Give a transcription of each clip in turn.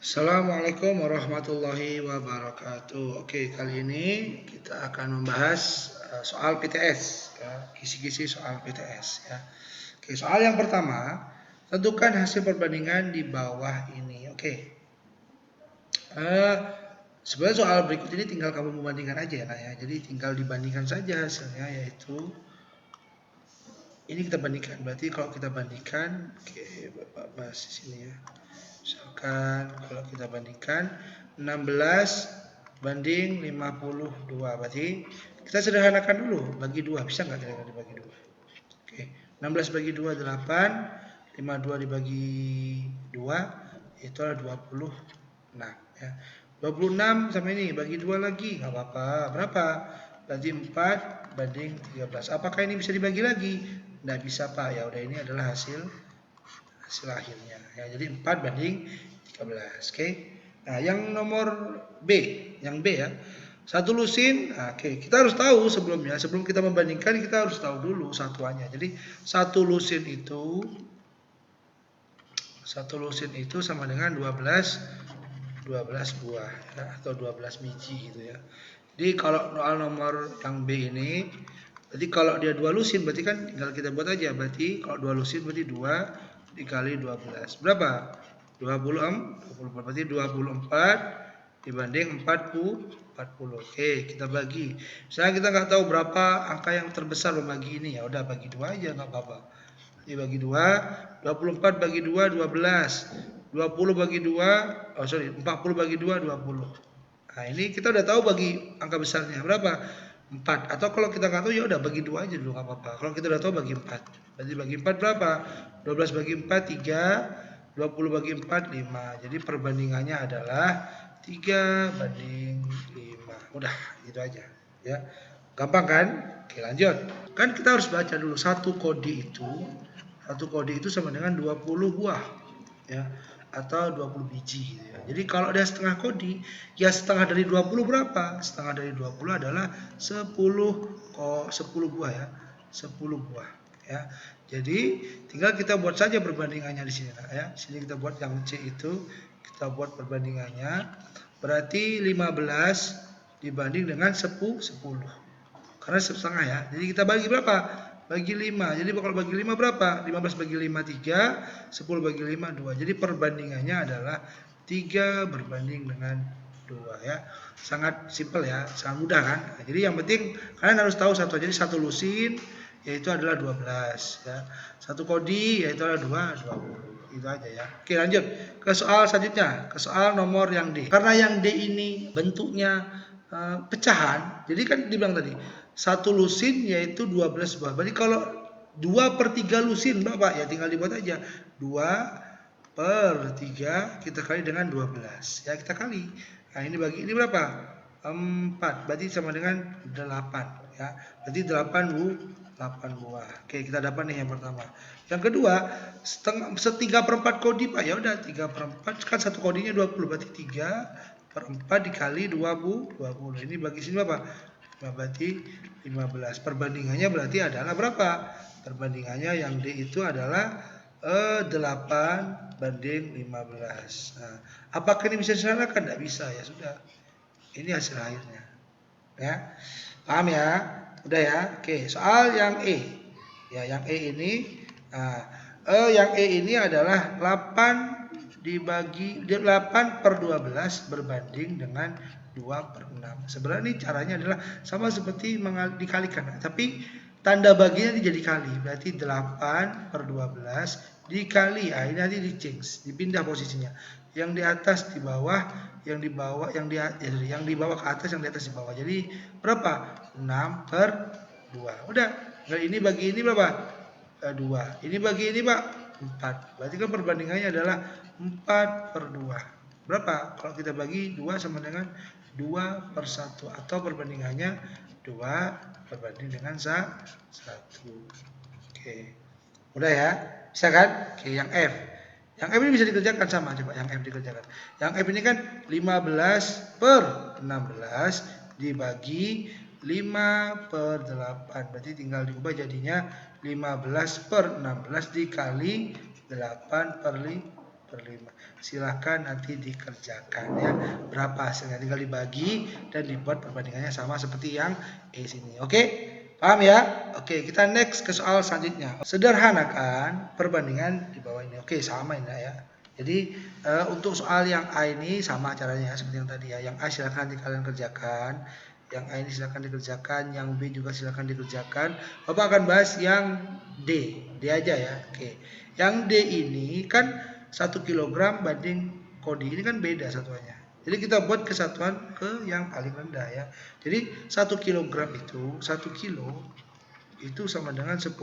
Assalamualaikum warahmatullahi wabarakatuh. Oke, kali ini kita akan membahas soal PTS, ya, kisi-kisi soal PTS. Ya. Oke, soal yang pertama, tentukan hasil perbandingan di bawah ini. Oke, sebenarnya soal berikut ini tinggal kamu membandingkan aja ya, ya. Jadi tinggal dibandingkan saja hasilnya, yaitu ini kita bandingkan. Berarti kalau kita bandingkan, oke, Bapak bahas di sini ya. Misalkan kalau kita bandingkan 16 banding 52, berarti kita sederhanakan dulu, bagi 2, bisa nggak kira-kira dibagi 2? Oke, 16 bagi 2 8, 52 dibagi 2 itu adalah 26 ya. 26 sama ini bagi 2 lagi nggak apa-apa. Berapa? Berarti 4 banding 13. Apakah ini bisa dibagi lagi? Nggak bisa, Pak. Ya udah, ini adalah hasil akhirnya ya. Jadi 4 banding 13. Oke. Nah, yang nomor B, yang B ya. Satu lusin. Nah, oke, kita harus tahu sebelum kita membandingkan, kita harus tahu dulu satuannya. Jadi satu lusin itu sama dengan 12 buah ya, atau 12 biji gitu ya. Jadi kalau soal nomor yang B ini, berarti kalau dia 2 lusin berarti kan tinggal kita buat aja. Berarti kalau 2 lusin berarti 2 dikali 12. Berapa? 20, berarti 24 dibanding 40. Oke, kita bagi. Misalnya kita nggak tahu berapa angka yang terbesar membagi ini, ya udah bagi 2 aja nggak apa-apa. Jadi bagi 2, 24 bagi 2 12. 20 bagi 2, 40 bagi 2 20. Nah, ini kita udah tahu bagi angka besarnya berapa? 4. Atau kalau kita nggak tahu ya udah bagi 2 aja dulu nggak apa-apa. Kalau kita udah tahu bagi 4. Berarti bagi 4 berapa? 12 bagi 4 3, 20 bagi 4 5. Jadi perbandingannya adalah 3 banding 5. Udah, gitu aja ya. Gampang kan? Oke, lanjut. Kan kita harus baca dulu satu kode itu sama dengan 20 buah ya, atau 20 biji gitu ya. Jadi kalau ada setengah kodi, ya setengah dari 20 berapa? Setengah dari 20 adalah 10 buah ya. 10 buah ya. Jadi tinggal kita buat saja perbandingannya di sini ya. Sini kita buat yang C itu, kita buat perbandingannya. Berarti 15 dibanding dengan 10. Karena setengah ya. Jadi kita bagi berapa? Bagi 5. Jadi kalau bagi 5 berapa? 15 bagi 5 3, 10 bagi 5 2. Jadi perbandingannya adalah 3 berbanding dengan 2 ya. Sangat simpel ya, sangat mudah kan? Nah, jadi yang penting kalian harus tahu satu. Jadi satu lusin yaitu adalah 12 ya. Satu kodi yaitu adalah 20. Itu aja ya. Oke, lanjut ke soal selanjutnya, ke soal nomor yang D. Karena yang D ini bentuknya pecahan, jadi kan dibilang tadi satu lusin yaitu 12 buah. Berarti kalau 2/3 lusin Bapak, ya tinggal dibuat aja 2/3 kita kali dengan 12 ya, kita kali. Nah, ini bagi ini berapa? 4, berarti sama dengan 8 ya. Berarti 8 buah. Oke, kita dapat nih yang pertama. Yang kedua, 3/4 kodi Pak. Ya udah, 3/4 kan satu kodinya 20, berarti 3/4 dikali 20. Ini bagi sini berapa? Berarti 15. Perbandingannya berarti adalah berapa? Perbandingannya yang D itu adalah 8 banding 15. Nah, apakah ini bisa disederhanakan? Tidak bisa, ya sudah. Ini hasil akhirnya. Ya. Paham ya? Udah ya? Oke, soal yang E. Ya, yang E ini yang E ini adalah 8 dibagi 8/12 berbanding dengan 2/6. Sebenarnya ini caranya adalah sama seperti dikalikan, tapi tanda baginya jadi kali. Berarti 8/12 dikali. Nah, ini nanti dipindah posisinya. Yang di atas di bawah, yang di bawah ke atas, yang di atas di bawah. Jadi berapa? 6/2. Udah. Nah, ini bagi ini berapa? 2. Ini bagi ini Pak 4. Berarti kan perbandingannya adalah 4/2. Berapa? Kalau kita bagi 2 sama dengan 2/1, atau perbandingannya 2 berbanding dengan 1. Oke. Udah ya? Bisa kan? Oke, yang F. Yang F ini bisa dikerjakan sama, coba yang F dikerjakan. Yang F ini kan 15/16 dibagi 5/8. Berarti tinggal diubah jadinya 15/16 dikali 8/5. 2/5. Silahkan nanti dikerjakan ya. Berapa hasilnya tinggal dibagi dan dibuat perbandingannya sama seperti yang sini. Oke? Paham ya? Oke, kita next ke soal selanjutnya. Sederhanakan perbandingan di bawah ini. Oke, sama ini ya. Jadi untuk soal yang A ini sama caranya seperti yang tadi ya. Yang A silahkan nanti kalian kerjakan. Yang A ini silahkan dikerjakan. Yang B juga silahkan dikerjakan. Bapak akan bahas yang D. D aja ya. Oke. Yang D ini kan 1 kg banding kodi. Ini kan beda satuannya. Jadi kita buat kesatuan ke yang paling rendah ya. Jadi 1 kg itu 1 kilo itu sama dengan 10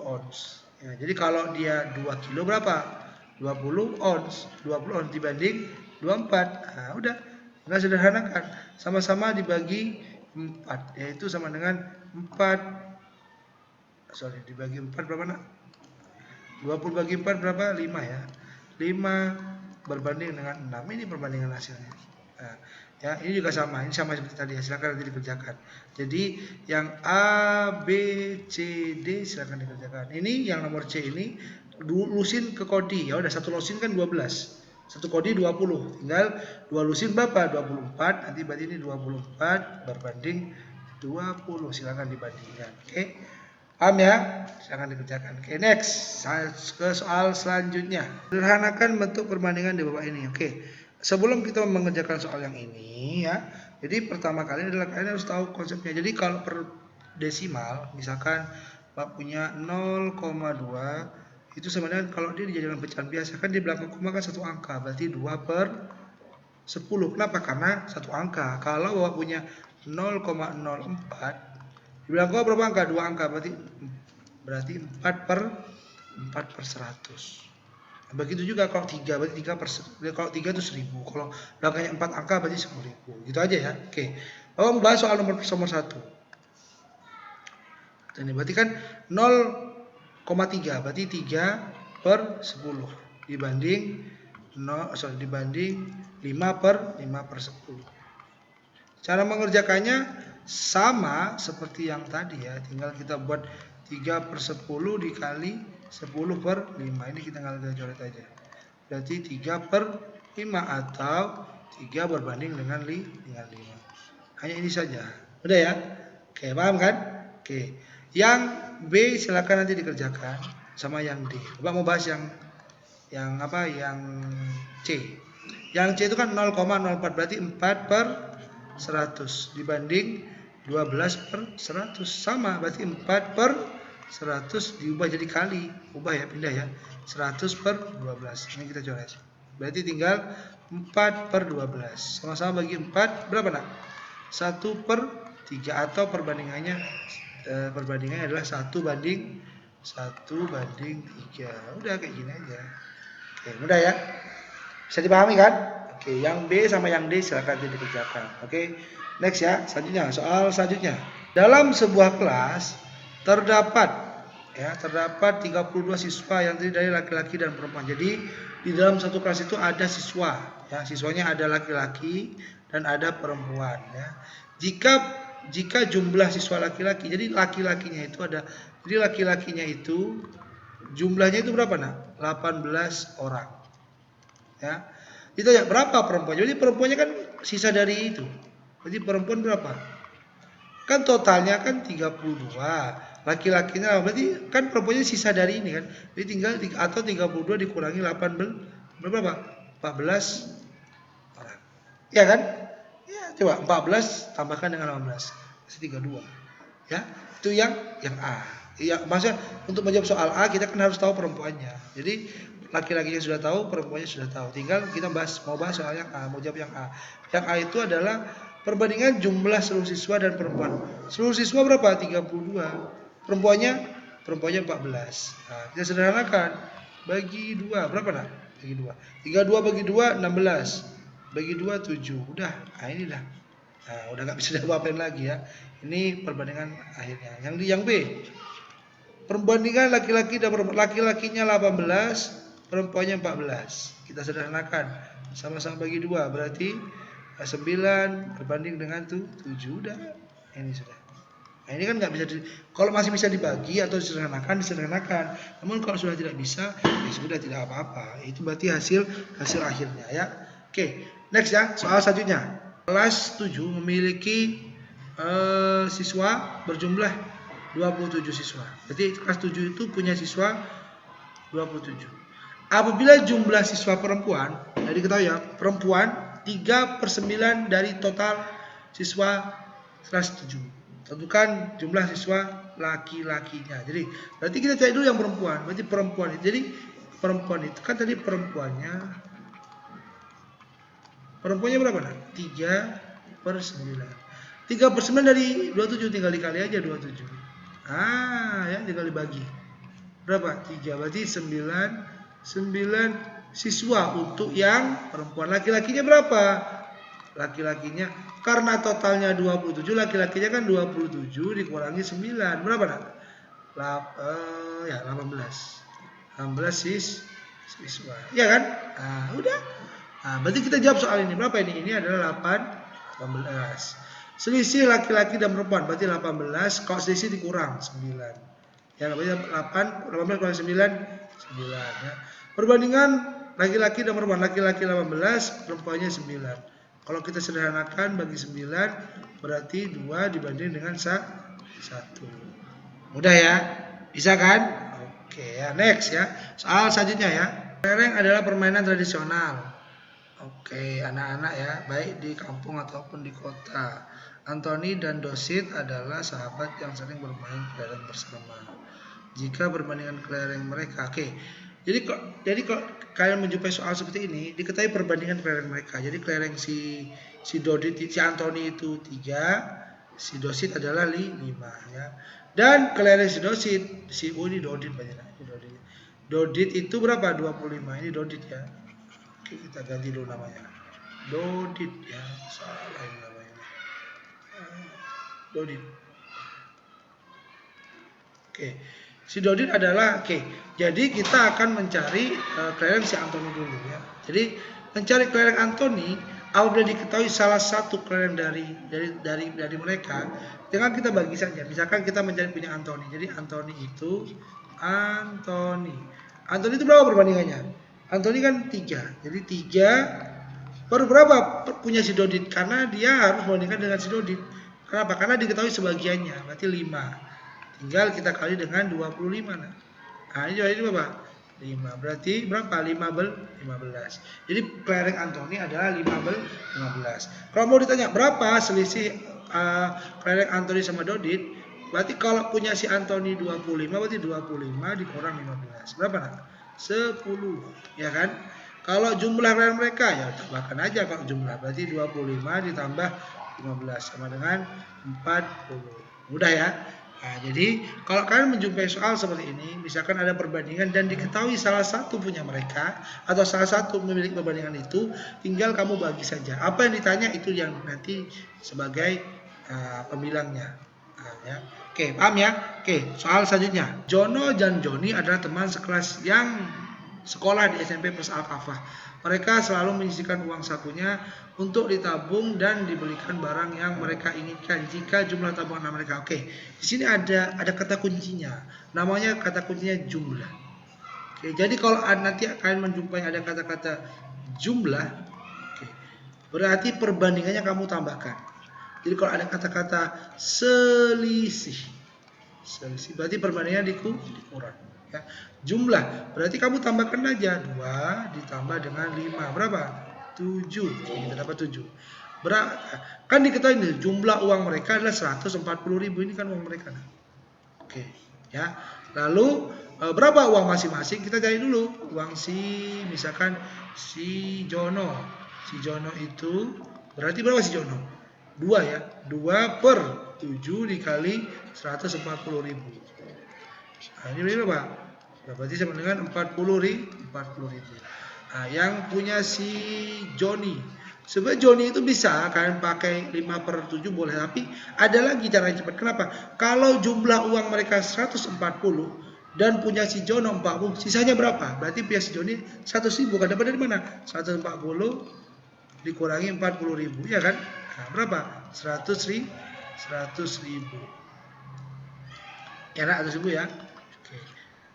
ons. Ya, jadi kalau dia 2 kilo berapa? 20 ons. 20 ons dibanding 24. Nah, udah. Nah, sederhanakan. Sama-sama dibagi 4, yaitu sama dengan 4. Dibagi 4 berapa nak? 20 bagi 4 berapa? 5 ya. 5 berbanding dengan 6. Ini perbandingan hasilnya. Nah, ya, ini juga sama. Ini sama seperti tadi ya. Silakan nanti dikerjakan. Jadi yang A, B, C, D silakan dikerjakan. Ini yang nomor C ini lusin ke kodi. Ya udah, satu lusin kan 12. Satu kodi 20. Tinggal 2 lusin berapa? 24. Nanti berarti ini 24 berbanding 20. Silakan dibandingkan. Oke. Paham ya? Silakan dikerjakan. Oke, next. Ke soal selanjutnya. Sederhanakan bentuk perbandingan di bawah ini. Oke. Sebelum kita mengerjakan soal yang ini ya. Jadi pertama kali adalah kalian harus tahu konsepnya. Jadi kalau per desimal, misalkan Pak punya 0,2 itu sama dengan kalau dia dijadikan pecahan biasa kan di belakang koma kan satu angka, berarti 2/10. Kenapa? Karena satu angka. Kalau Bapak punya 0,04 di belakang berapa angka? 2 angka, berarti 4/100. Begitu juga kalau 3, berarti kalau 3 itu 1000. Kalau belakangnya 4 angka berarti 10.000. Gitu aja ya. Oke. Bapak membahas soal nomor 1. Ini berarti kan 0,3, berarti 3/10 dibanding dibanding 5/10. Cara mengerjakannya sama seperti yang tadi ya, tinggal kita buat 3/10 dikali 10/5. Ini kita tinggal coret aja. Berarti 3/5 atau 3 berbanding dengan 5. Hanya ini saja. Udah ya? Oke, paham kan? Oke. Yang B silakan nanti dikerjakan sama yang D. Bapak mau bahas yang apa? Yang C. Yang C itu kan 0,04, berarti 4/100 dibanding 12/100 sama, berarti 4/100 diubah jadi kali, ubah ya, pindah ya, 100/12. Ini kita coret. Berarti tinggal 4/12 sama-sama bagi 4 berapa nak? 1/3 atau perbandingannya adalah 1/3. Udah kayak gini aja. Oke, mudah ya, bisa dipahami kan? Oke, yang B sama yang D silakan dikerjakan. Oke. Next ya, selanjutnya, soal selanjutnya. Dalam sebuah kelas terdapat 32 siswa yang terdiri dari laki-laki dan perempuan. Jadi di dalam satu kelas itu ada siswa, ya, siswanya ada laki-laki dan ada perempuan, ya. Jika jumlah siswa laki-laki, jadi laki-lakinya itu jumlahnya itu berapa nak? 18 orang. Ya. Ditanya berapa perempuan? Jadi perempuannya kan sisa dari itu. Jadi perempuan berapa? Kan totalnya kan 32. Laki-lakinya berarti kan perempuannya sisa dari ini kan. Jadi tinggal atau 32 dikurangi 18 berapa? 14 orang. Ya kan? Ya, coba 14 tambahkan dengan 18. Masih 32. Ya, itu yang A. Ya, maksudnya untuk menjawab soal A kita kan harus tahu perempuannya. Jadi laki-lakinya sudah tahu, perempuannya sudah tahu. Tinggal kita mau bahas soal yang A, mau jawab yang A. Yang A itu adalah perbandingan jumlah seluruh siswa dan perempuan. Seluruh siswa berapa? 32. Perempuannya 14. Nah, kita sederhanakan. Bagi 2, berapa nak? Bagi 2. 32 bagi 2 16. Bagi 2 7. Udah, nah ini dah. Nah, udah enggak bisa diapa-apain lagi ya. Ini perbandingan akhirnya. Yang B. Perbandingan laki-laki dan perempuan. Laki-lakinya 18, perempuannya 14. Kita sederhanakan. Sama-sama bagi 2, berarti 9 berbanding dengan 7. Udah. Ini sudah. Nah, ini kan nggak bisa kalau masih bisa dibagi atau disederhanakan. Namun kalau sudah tidak bisa, ya sudah tidak apa-apa. Itu berarti hasil akhirnya ya. Oke, next ya, soal selanjutnya. Kelas 7 memiliki siswa berjumlah 27 siswa. Berarti kelas 7 itu punya siswa 27. Apabila jumlah siswa perempuan, jadi diketahui ya, perempuan 3/9 dari total siswa kelas 7. Tentukan jumlah siswa laki-lakinya. Jadi berarti kita cari dulu yang perempuan. Berarti perempuan itu. Jadi perempuan itu kan tadi perempuannya berapa nak? 3/9. 3/9 dari 27 tinggal dikali aja 27. Ya tinggal dibagi. Berapa? 3. Berarti 9 siswa untuk yang perempuan. Laki-lakinya berapa? Laki-lakinya karena totalnya 27, laki-lakinya kan 27 dikurangi 9. Berapa nak? 18. 16 siswa. Iya kan? Nah, udah. Nah, berarti kita jawab soal ini. Berapa ini? Ini adalah 18. Selisih laki-laki dan perempuan berarti 18. Kalau selisih dikurang 9. Ya, berarti 18 kurang 9 ya. Perbandingan laki-laki dan perempuan. Laki-laki 18, perempuannya 9. Kalau kita sederhanakan bagi 9 berarti 2 dibanding dengan 1. Mudah ya? Bisa kan? Oke ya, next ya. Soal selanjutnya ya. Kelereng adalah permainan tradisional. Oke, anak-anak ya, baik di kampung ataupun di kota. Anthony dan Dosit adalah sahabat yang sering bermain kelereng bersama. Jika perbandingan kelereng mereka, oke. Jadi kalau kalian menjumpai soal seperti ini, diketahui perbandingan kelereng mereka. Jadi kelereng si Dodit, si Anthony itu 3, si Dosit adalah 5 ya. Dan kelereng si Dosit, ini Dodit banyak. Dodit itu berapa? 25. Ini Dodit ya. Oke, kita ganti dulu namanya. Dodit ya, salah ini namanya. Dodit. Oke. Si Dodit adalah jadi kita akan mencari kelereng si Anthony dulu ya. Jadi mencari kelereng Anthony apabila diketahui salah satu kelereng dari mereka, jangan kita bagi saja. Misalkan kita mencari punya Anthony. Jadi Anthony itu berapa perbandingannya? Anthony kan 3. Jadi 3 per berapa punya si Dodit? Karena dia harus membandingkan dengan si Dodit. Kenapa? Karena diketahui sebagiannya, berarti 5. Tinggal kita kali dengan 25. Nah, ini berapa? 5. Berarti berapa? 15. Jadi kelereng Anthony adalah 15. Kalau mau ditanya berapa selisih kelereng Anthony sama Dodit, berarti kalau punya si Anthony 25, berarti 25 dikurang 15. Berapa nak? 10. Ya kan? Kalau jumlah kelereng mereka ya tambahkan aja kalau jumlah. Berarti 25 ditambah 15 sama dengan 40. Mudah ya? Nah, jadi kalau kalian menjumpai soal seperti ini, misalkan ada perbandingan dan diketahui salah satu punya mereka atau salah satu memiliki perbandingan itu, tinggal kamu bagi saja. Apa yang ditanya itu yang nanti sebagai pembilangnya. Ya. Oke, paham ya? Oke, soal selanjutnya. Jono dan Joni adalah teman sekelas yang sekolah di SMP Plus Al-Kafah. Mereka selalu menyisihkan uang sakunya untuk ditabung dan dibelikan barang yang mereka inginkan jika jumlah tabungan mereka. Oke, di sini ada kata kuncinya. Namanya kata kuncinya jumlah. Oke, jadi kalau nanti kalian menjumpai ada kata-kata jumlah, berarti perbandingannya kamu tambahkan. Jadi kalau ada kata-kata selisih, berarti perbandingannya dikurang. Ya. Jumlah, berarti kamu tambahkan aja 2 ditambah dengan 5. Berapa? 7. Kita dapat 7. Kan diketahui nih, jumlah uang mereka adalah 140.000. Ini kan uang mereka. Oke, ya. Lalu berapa uang masing-masing? Kita cari dulu. Uang misalkan si Jono. Si Jono itu berarti berapa si Jono? 2 ya. 2 per 7 dikali 140.000. Nah, ini berapa? Berarti sama dengan 40.000. Nah, yang punya si Joni. Sebenarnya Joni itu bisa kalian pakai 5 per 7 boleh, tapi ada lagi cara yang cepat. Kenapa? Kalau jumlah uang mereka 140 dan punya si Jono 40, sisanya berapa? Berarti punya si Joni 100.000. Kan dapat dari mana? 140 dikurangi 40.000, ya kan? Nah, berapa? 100.000. Enak atau 1000 ya. Oke.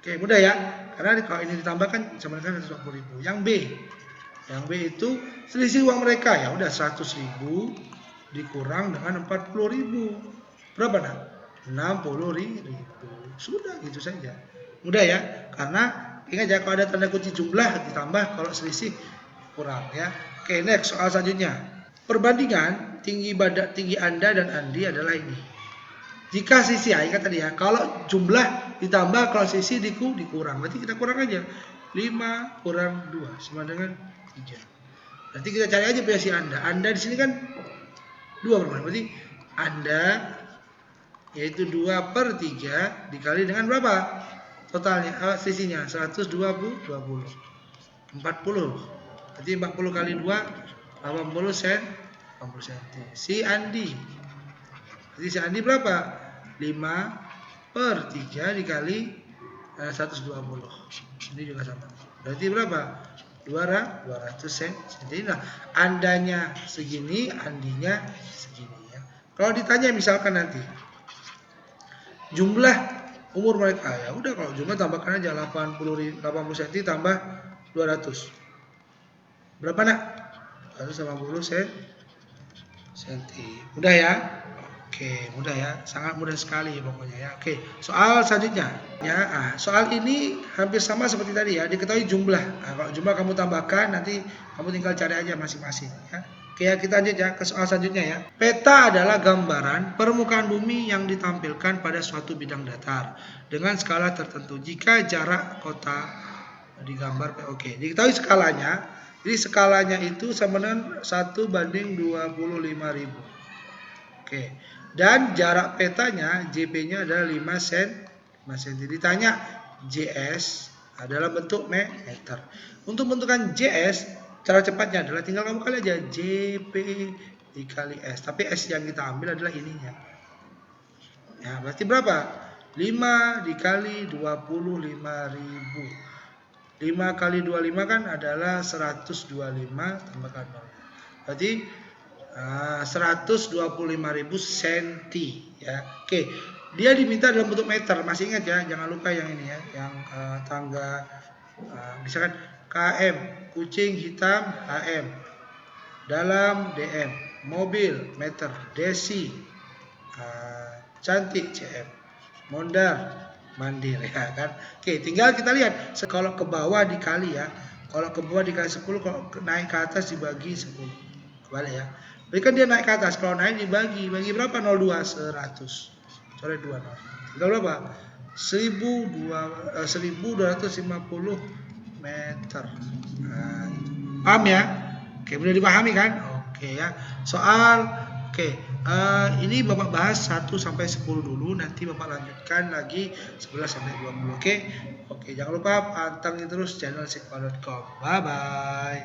Oke, mudah ya. Karena kalau ini ditambahkan sama dengan 140.000. Yang B itu selisih uang mereka ya udah 100.000 dikurang dengan 40.000. Berapa nak? 60.000. Sudah gitu saja. Mudah ya. Karena ingat ya kalau ada tanda kunci jumlah ditambah, kalau selisih kurang ya. Oke, next soal selanjutnya. Perbandingan tinggi Anda dan Andi adalah ini. Jika sisi ya, ingat tadi ya, kalau jumlah ditambah, kalau sisi dikurang, berarti kita kurang aja. 5 kurang 2 sama dengan 3. Berarti kita cari aja punya si Anda. Anda di sini kan 2 berapa? Berarti Anda yaitu 2/3 dikali dengan berapa? Totalnya sisinya 120 40. Berarti 40 kali 2 80 cm. Si Andi. Jadi si Andi berapa? 5/3 dikali 120. Ini juga sama. Berarti berapa? 200 cm. Nah, Andanya segini, Andinya segini ya. Kalau ditanya misalkan nanti jumlah umur mereka, ya udah kalau jumlah tambahkan aja 80 cm tambah 200. Berapa nak? 180 cm. Mudah ya? Oke, mudah ya, sangat mudah sekali pokoknya ya. Oke, soal selanjutnya ya. Soal ini hampir sama seperti tadi ya, diketahui jumlah. Kalau jumlah kamu tambahkan, nanti kamu tinggal cari aja masing-masing ya. Oke ya, kita lanjut ya ke soal selanjutnya ya. Peta adalah gambaran permukaan bumi yang ditampilkan pada suatu bidang datar dengan skala tertentu. Jika jarak kota digambar, oke, diketahui skalanya. Jadi skalanya itu sama dengan 1/25.000. Oke. Dan jarak petanya JP-nya adalah 5 cm. Ditanya JS adalah bentuk meter. Untuk menentukan JS, cara cepatnya adalah tinggal kamu kali aja JP dikali S. Tapi S yang kita ambil adalah ininya. Ya, berarti berapa? 5 dikali 25.000. 5 kali 25 kan adalah 125 tambahkan 0. Berarti 125.000 cm ya. Oke, dia diminta dalam bentuk meter. Masih ingat ya, jangan lupa yang ini ya, yang tangga misalkan KM, kucing hitam HM, dalam DM, mobil meter, desi, cantik CM, mondar mandir ya kan. Oke, tinggal kita lihat kalau ke bawah dikali ya. Kalau ke bawah dikali 10, kalau naik ke atas dibagi 10. Kebalik ya. Berarti kan dia naik ke atas, kalau naik bagi berapa? 02, 100. Coret 2 0. Tinggal berapa? 1250 meter. Nah, paham ya? Oke, mudah dipahami kan? Oke ya. Soal ini Bapak bahas 1 sampai 10 dulu, nanti Bapak lanjutkan lagi 11 sampai 20. Oke, jangan lupa pantengin terus channel sekma.com. Bye bye.